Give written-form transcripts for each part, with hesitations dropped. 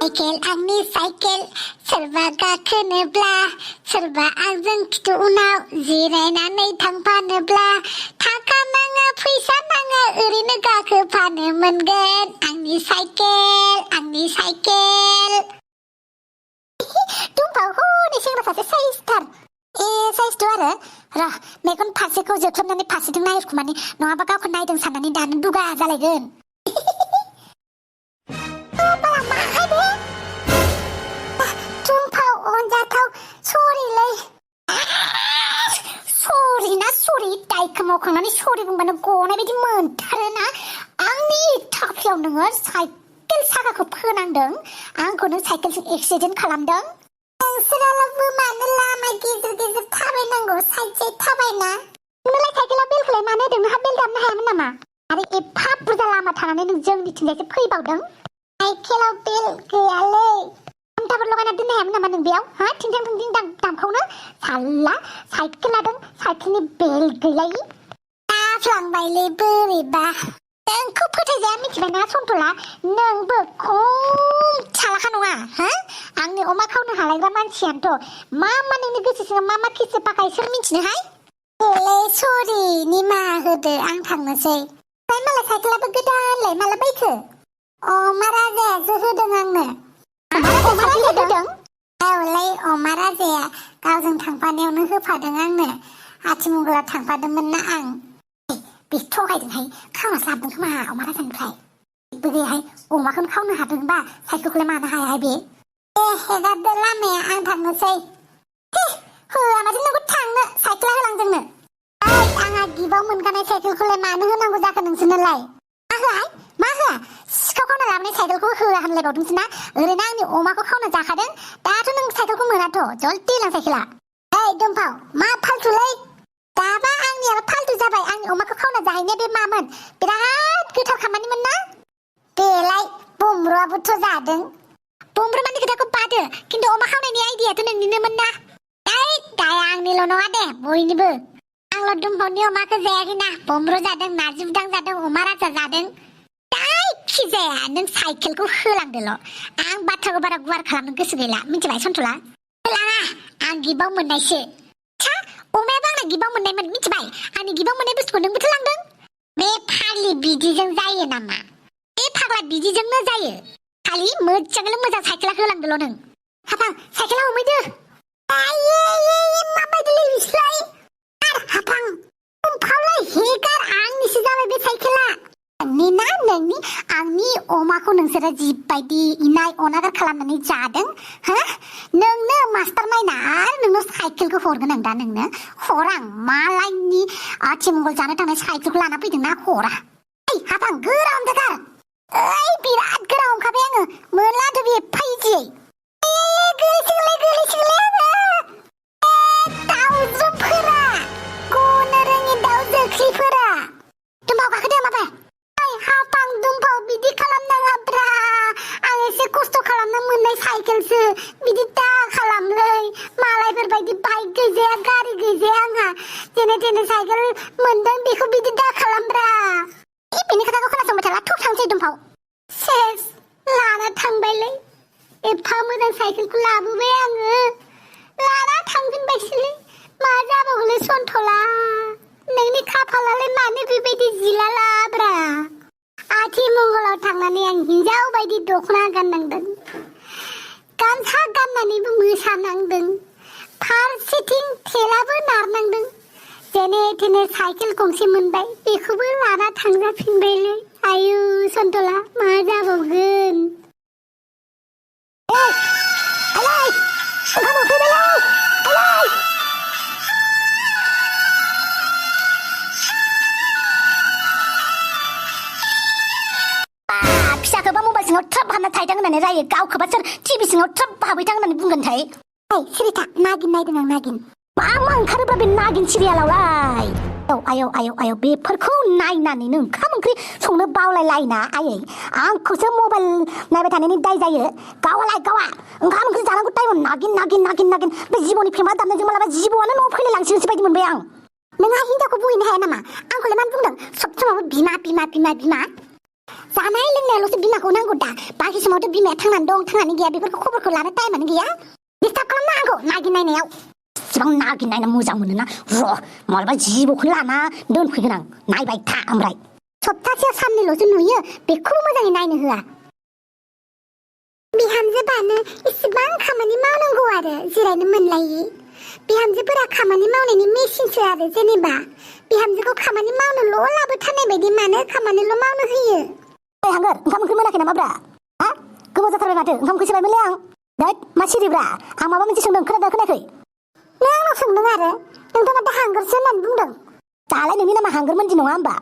cycle आंनि cycle सोरबा गाखोनोब्ला सोरबा आंजों खिथु उनाव जिरायनानै थांफानोब्ला थाखा नाङा फैसा नाङा ओरैनो गाखोफानो मोनगोन आंनि साइकेल दुमफाव हनै सेंग्रा सासे साइसथार साइसथ' आरो र' मेगन फारसेखौ जोख्लोबनानै फारसेथिं नायखुमानि नङाबा गावखौ नायदों साननानै दानो दुगा जालायगोन दायखौ मावखांनानै सरि बुंबानो गनाय बायदि मोनथारोना आंनि थाफ्लियाव नोङो साइकेल साखाखौ फोनांदों आंखौ नों साइकेलजों एक्सिडेन्ट खालामदों नोंसोरालाबो मानो लामा गेजेर गेजेर थाबायनांगौ साइड साइड थाबायना नोंलाय साइकेलाव बेलखौलाय मानो होदों नोंहा बेल दामनो हायामोन नामा आरो एफा बुरजा लामा थानानै नों जोंनिथिंजायसो फैबावदों साइकेलाव बेल गैयालै घन्टाफोर लगायना दोननो हायामोन नामा नों बेयाव हा थिंथां थिंथिं दामखावनो साला साइकेल लादों साइकेलनि बेल गैलायि दाफ्लांबायलै बोरैबा नोंखौ फोथायजाया मिथिबायना सन्तला नोंबो खम चालाखा नङा हा आंनि अमा खावनो हालायग्रा मानसियानोथ' मा नोंनि गोसो सिङाव मा खिसे पाखाय सोर मिथिनोहाय सरि निमाहा होदो आं थांनोसै मालाय साइकेलाबो गोदानलाय माला बायखो अमा राजायासो होदों आंनो अमा राजाया होदों औलै अमा राजाया गावजों थांफानायावनो होफादों आंनो आथिमंगलाव थांफादोंमोन ना आं बे थगायदोंहाय खावनासो लाबोदों खोमा अमा राजानिफ्राय गैयाहाय अमाखौनो खावनो हादोंबा साइकेलखौलाय मानो हायाहाय बे हेगारदो लामाया आं थांनोसै होआ माथो नोंखौ थांनो साइकेला होलांजोंनो आंहा गिबाव मोनगानाय साइकेलखौलाय मानो होनांगौ जाखो नोंसोरनोलाय मा होआ सिखाव खावना लाबोनाय साइकेलखौ होआ होनलायबावदोंसो ना ओरैनो आंनि अमाखौ खावना जाखादों दाथ' नों साइकेलखौ मोनाथ' जल्दि लां साइकेला दुमफाव मा फाल्थुलै दाबा आंनियाबो फाल्थु जाबाय आंनि अमाखौ खावना जाहैनाया बे मामोन बिराद गोथार खामानिमोन ना बेलाय बमरुआबोथ' जादों बमरुमानि खोथाखौ बादो खिन्थु अमा खावनायनि आइडियाथ' नोंनिनोमोन ना दाया आंनिल' नङा दे बयनिबो आंल' दुमफावनि अमाखौ जायाखैना बमरु जादों नारजि बुदां जादों अमा राजा जादों जायखि जाया नों साइकेलखौ होलांदोल' आं बाथ्राखौ बारा गुवार खालामनो गोसो गैला मिथिबाय सन्तला होलाङा आं गिबाव मोननायसो अमायाबो आंना गिबाव मोननायमोन मिथिबाय आंनि गिबाव मोननाय बुस्थुखौ नोंबोथ' लांदों बे फाग्लि बिदिजों जायो नामा बे फाग्ला बिदिजोंनो जायो खालि मोजाङैनो मोजां साइकेला होलांदोल' नों हाफां साइकेला हमैदो माबायदिलै बिसोरलाय हाफां दुमफावलाय हेगार आंनिसो जाबाय बे साइकेला नोंनि आंनि अमाखौ नोंसोरो जिबायदि इनाय अनागार खालामनानै जादों हो नोंनो मास्टार माइना आरो नोंनो साइकेलखौ हरगोन आं दा नोंनो हरा मालायनि आथिमंगल जानो थांनाय साइकेलखौ लाना फैदों ना हरा हाफां गोरा हमथार बिराद गोरा हमखाबाय आङो मोनलाथ' बे फैजियै गोलैसिगोनलै दाउजोफोरा गनो रोङि दाउ जोख्लिफोरा दुमफाव गाखोदो माबा हाफां दुमफाव बिदि खालामनाङाब्रा आं एसे खस्थ' खालामना मोननाय साइकेलसो बिदि दा खालामलै मालायफोरबायदि बाइक गैजाया गारि गैजाया आंहा जेने तेने साइकेल मोनदों बेखौ बिदि दा खालामब्रा बेनि खोथाखौ खोनासंबाय थाला थब थांसै दुमफाव सेस लाना थांबायलै एफा मोजां साइकेलखौ लाबोबाय आङो लाना थांफिनबायसोलै मा जाबावगोलै सन्तला नोंनि खाफालालाय मानो बेबायदि जिलालाब्रा आथिमंगलाव थांनानै आं हिन्जाव बायदि दख'ना गाननांदों गामसा गाननानैबो मोसानांदों फारसेथिं थेलाबो नारनांदों जेने तेने साइकेल गंसे मोनबाय बेखौबो लाना थांजाफिनबायलै आयु सन्तला मा जाबावगोन फिसाखौबा मबाइल सिङाव ट्राप हाबना थाहैथां होननानै रायो गावखौबा सोर टिभि सिङाव ट्राप हाबहैथां होननानै बुंगोनथाय सिरिथा नागिन नायदों आं नागिन मा ओंखारोबा बे नागिन सिरियालावलाय आयौ बेफोरखौ नायनानैनो ओंखाम ओंख्रि संनो बावलायलायना आयै आंखौसो मबाइल नायबाय थानायनि दाय जायो गावा ओंखाम ओंख्रि जानांगौ टाइमाव नागिन बे जिबौनि फेमा दामनायजों मालाबा जिबौआनो न'आव फैलायलांसिगोनसो बायदि मोनबाय आं नोंहा हिनजावखौ बुहैनो हाया नामा आंखौलाय मानो बुंदों सब समावबो बिमा जानाय लोंनायाल'सो बिमाखौ नांगौ दा बाखि समावथ' बिमाया थांनानै दं थांनानै गैया बेफोरखौ खबरखौ लानो टाइमानो गैया डिस्टार्ब खालामनो आंखौ नागिरनायनायाव इसिबां नागिरनायनो मोजां मोनोना र' मालाबा जिबौखौनो लाना दोनफैगोन आं नायबाय था ओमफ्राय सप्तासेयाव साननैल'सो नुयो बेखौबो मोजाङै नायनो होआ बिहामजोबानो इसिबां खामानि मावनांगौ आरो जिरायनो मोनलायि बिहामजोफोरा खामानि मावनायनि मेसिनसो आरो जेनेबा बिहामजोखौ खामानि मावनोल' लाबोथारनाय बायदि मानो खामानिल' मावनो होयो हांगोर ओंखाम ओंख्रि मोनाखै नामाब्रा हा गोबाव जाथारबाय माथो ओंखाम ओंख्रि संबायमोनलै आं दैद मा सिरिब्रा आं माबा मोनसे सोंदों खोनादों खोनायाखै नों आंनाव सोंदों आरो नोंथाङा दा हांगोरसो होननानै बुंदों दालाय नोंनि नामा हांगोर मोनदि नङा होमबा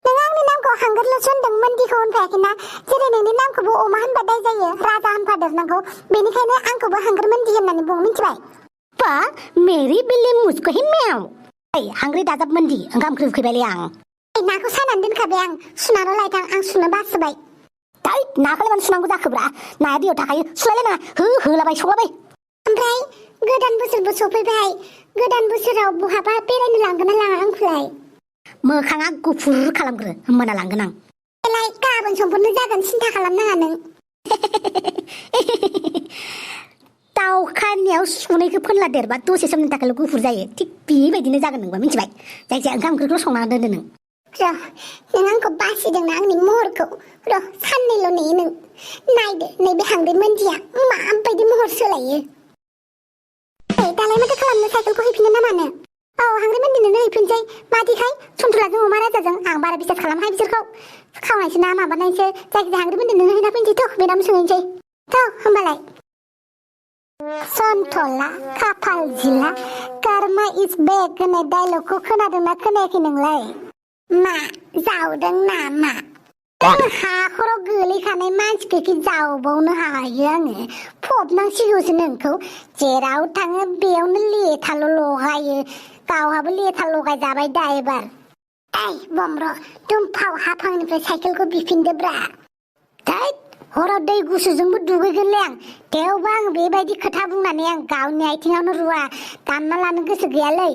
नों आंनि नामखौ हांगोरल'सो होनदों मोनदिखौ होनफायाखैना जेरै नोंनि नामखौबो अमा होनबा दाय जायो राजा होनफादेरनांगौ बेनिखायनो आंखौबो हांगोर मोनदि होननानै बुं मिथिबाय बा मेरी बिल्ली मुझको ही म्याव हांग्रि दाजाब मोनदि ओंखाम ओंख्रि उखैबायलै आं नाखौ सायनानै दोनखाबाय आं सुनानै लायथां आं सुनो बासोबाय दै नाखौलाय मानो सुनांगौ जाखोब्रा नाया दैयाव थाखायो सुलायलायनाङा होलाबाय सौलाबाय ओमफ्राय गोदान बोसोरबो सफैबाय गोदान बोसोराव बहाबा बेरायनो लांगोन ना लाङा आंखौलाय मोखाङा गुफुर खालामग्रो होमबाना लांगोन आं बेलाय गाबोन समफोरनो जागोन सिन्था खालामनाङा नों दावखानियाव सुनैखौ फोनला देरबा दसे समनि थाखायल' गुफुर जायो थिग बेबायदिनो जागोन नोंबा मिथिबाय जायखिजाया ओंखाम ओंख्रिखौल' संना दोनदो नों नों आंखौ बासिदोंना आंनि महरखौ र' साननैल' नेयो नों नायदो नैबे हांग्रि मोनदिया माबायदि महर सोलायो दालाय माथो खालामनो साइकेलखौ हैफिनो ना मानो औ हांग्रि मोनदिनोनो हैफिनसै मादिखाय सन्थलाजों अमा राजाजों आं बारा बिसास खालामहाय बिसोरखौ खावनायसो ना माबानायसो जायखिजाया हांग्रि मोनदिनोनो हैना फैनोसैथ' मेदाम सोंहैनोसै थ' होमबालाय सन्थला खाफाल जिला कर्मा इज बेक होननाय डायलगखौ खोनादोंना खोनायाखै नोंलाय मा जावदों नामा हाखराव गोलैखानाय मानसिखौ जावबावनो हायो आङो फबनांसिगौसो नोंखौ जेराव थाङो बेयावनो लेथाल' लगायो गावहाबो लेथा लगायजाबाय दा एबार ओइ बम्र दुमफाव हाफांनिफ्राय साइकेलखौ बिफिनदोब्रा दैद हराव दै गुसुजोंबो दुगैगोनलै आं थेवबो आं बेबायदि खोथा बुंनानै आं गावनि आथिङावनो रुवा दानना लानो गोसो गैयालै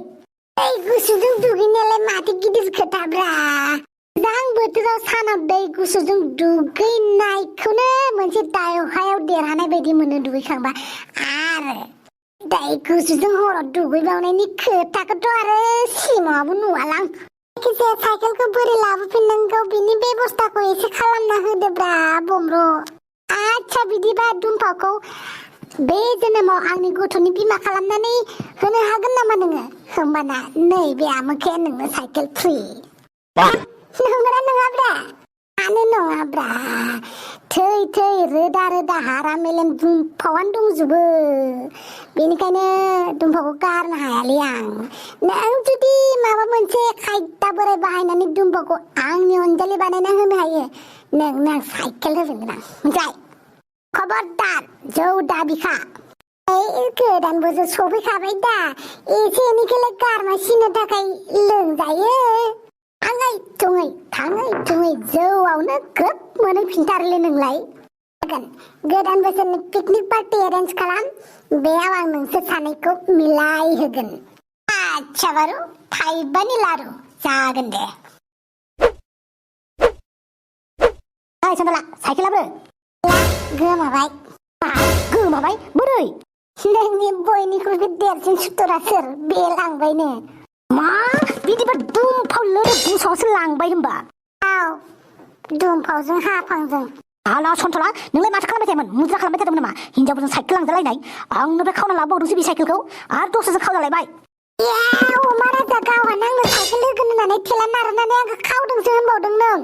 दै गुसुजों दुगैनायालाय माथो गिदिर खोथाब्रा गोजां बोथोराव सानाव दै गुसुजों दुगैनायखौनो मोनसे दावहायाव देरहानाय बायदि मोनो दुगैखांबा आरो दै गुसुजों हराव दुगैबावनायनि खोथाखौथ' आरो सिमाङावबो नुवालां जायखिजाया साइकेलखौ बोरै लाबोफिननांगौ बिनि बेबस्थाखौ एसे खालामना होदोब्रा बम्र आच्छा बिदिबा दुमफावखौ बे जोनोमाव आंनि गथ'नि बिमा खालामनानै होनो हागोन नामा नोङो होमबाना नैबे आमोखाया नोंनो साइकेल फ्रि नंगौना नङाब्रा मानो नङाब्रा थै थै रोदा रोदा हारा मेलेम दुमफावानो दंजोबो बेनिखायनो दुमफावखौ गारनो हायालै आं नों जुदि माबा मोनसे खायदा बोराय बाहायनानै दुमफावखौ आंनि अनजालि बानायना होनो हायो नोंनो आं साइकेल होफिनगोन आं मिथिबाय खबरदार जौ दाबिखा गोदान बोसोर सफैखाबाय दा एसे एनैखौलाय गारमासिनो थाखाय लोंजायो थाङै थुङै जौआवनो ग्रोब मोनहैफिनथारोलै नोंलाय गोदान बोसोरनि पिकनिक पार्टि एरेन्ज खालाम बेयाव आं नोंसोर सानैखौ मिलाय होगोन आच्छा बारु थाइबानि लारु जागोन दे ओइ सन्थला साइकेलाबो गोमाबाय बोरै नोंनि बयनिख्रुइबो देरसिन सुथुरा सोर बे लांबायनो मा बिदिबा दुमफाव लोगो बुसावसो लांबाय होनबा औ दुमफावजों हाफांजों आला सन्थला नोंलाय माथो खालामबाय थायोमोन मुद्रा खालामबाय थादोंमोन नामा हिनजावफोरजों साइकेल लांजालायनाय आंनिफ्राय खावना लाबोबावदोंसो बे साइकेलखौ आरो दस्राजों खावजालायबाय अमा राजा गावहा आंनो साइकेल होगोन होननानै थेला नारनानै आंखौ खावदोंसो होनबावदों नों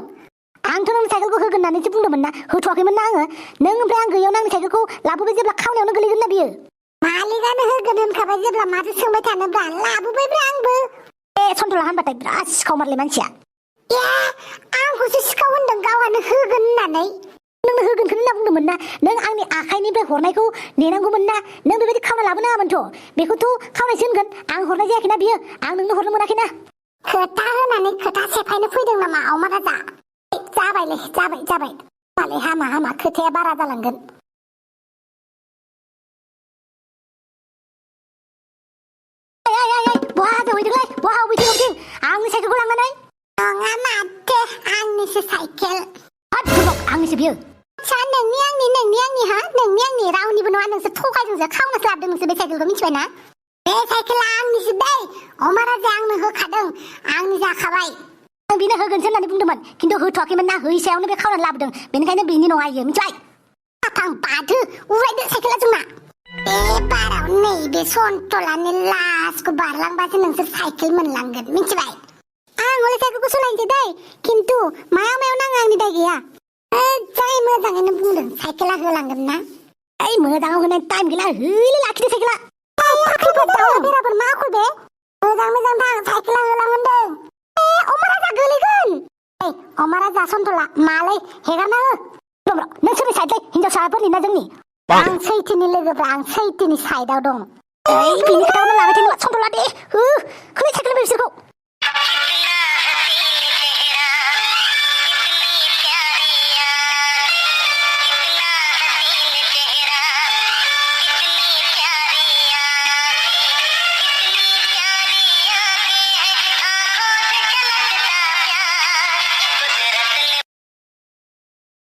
आंथ' नों साइकेलखौ होगोन होननानैसो बुंदोंमोन ना होथ'वाखैमोन ना आङो नों ओमफ्राय आं गैयावनो आंनि साइकेलखौ लाबोबाय जेब्ला खावनायावनो गोलैगोन ना बियो मालिकानो होगोन होनखाबाय जेब्ला माथो सोंबाय थानोब्रा लाबोबायब्रा आंबो सन्थला होनबाथाय बिराद सिखाव मारलै मानसिया आंखौसो सिखाव होनदों गावहानो होगोन होननानै नोंनो होगोनखौनो होनना बुंदोंमोन ना नों आंनि आखाइनिफ्राय हरनायखौ नेनांगौमोन ना नों बेबायदि खावना लाबोनाङामोनथ' बेखौथ' खावनायसो होनगोन आं हरनाय जायाखैना बियो आं नोंनो हरनो मोनाखैना खोथा होनानै खोथा सेफायनो फैदों नामा अमा राजा जाबायलै जाबाय मालाय हामा खोथाया बारा जालांगोन बहा जहैदोंलै बहा अबेथिं आंनि साइकेलखौ लांनानै नङा माथो आंनिसो साइकेल होद बुरबक आंनिसो बियो आच्छा नोंनि आंनि हा नोंनि आंनि रावनिबो नङा नोंसोर थगायदोंसो खावनासो लाबोदों नोंसोर बे साइकेलखौ मिथिबायना बे साइकेला आंनिसो दै अमाराजा आंनो होखादों आंनि जाखाबाय आं बिनो होगोनसो होननानै बुंदोंमोन खिन्थु होथ'वाखैमोन ना होयैसायावनो बे खावनानै लाबोदों बेनिखायनो बिनि नङा इयो मिथिबाय आफां बादो उरायदो साइकेला जोंना बे बाराव नैबे सन्तलानि लासखौ बारलांबासो नोंसोर साइकेल मोनलांगोन मिथिबाय आं हले साइकेलखौ सलायनोसै दै खिन्थु मायाव नाङा आंनि दाय गैया जाय मोजाङैनो बुंदों साइकेला होलांगोन ना ओइ मोजाङाव होनाय टाइम गैला हैले लाखिदो साइकेला बेराफोर मा आखल बे मोजां थां साइकेला होलांगोन अमाराजा गोलैगोन अमाराजा सन्तला मालै हेगारना हो नों सोरनि साइडलै हिनजावसाफोरनि ना जोंनि आं सैथोनि लोगोब्रा आं सैथोनि साइडआव दं बिनि खोथाखौनो लाबाय थायो सन्तला दे हो खोलै साइकेल बिसोरखौ